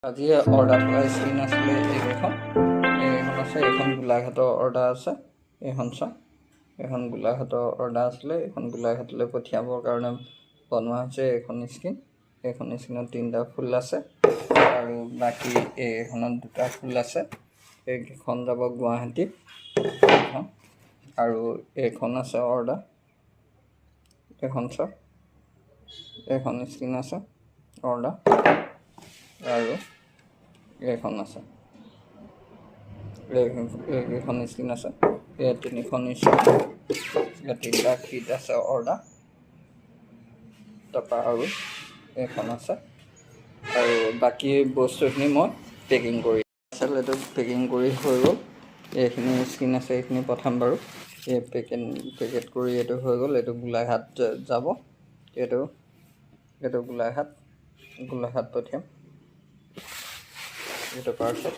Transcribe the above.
আজি অৰ্ডাৰ থকা স্ক্ৰীন আছিলে এইকেইখন আছে। এইখন গোলাঘাটৰ অৰ্ডাৰ আছে। এইখন চা, এইখন গোলাঘাটৰ অৰ্ডাৰ আছিলে। এইখন গোলাঘাটলৈ পঠিয়াবৰ কাৰণে বনোৱা হৈছে এইখন স্ক্ৰীন। এইখন স্ক্ৰীনত 3টা ফুল আছে আৰু বাকী এইখনত 2টা ফুল আছে। এইকেইখন যাব গুৱাহাটী। আৰু এইখন আছে অৰ্ডাৰ। এইখন চা, এইখন স্ক্ৰীন আছে অৰ্ডাৰ আৰু এইখন আছে। এইকেইখন স্ক্ৰীন আছে। এই 3খন স্ক্ৰীন, 3টা কিট আছে অৰ্ডাৰ। তাৰপৰা আৰু এইখন আছে আৰু বাকী বস্তুখিনি মই পেকিং কৰি আছিলোঁ। এইটো পেকিং কৰি হৈ গ'ল। এইখিনি স্ক্ৰীন আছে, এইখিনি পঠাম বাৰু। এই পেকেট কৰি এইটো হৈ গ'ল। এইটো গোলাঘাট যাব। এইটো গোলাঘাট পঠিয়াম। এইটো পাৰ্চেল।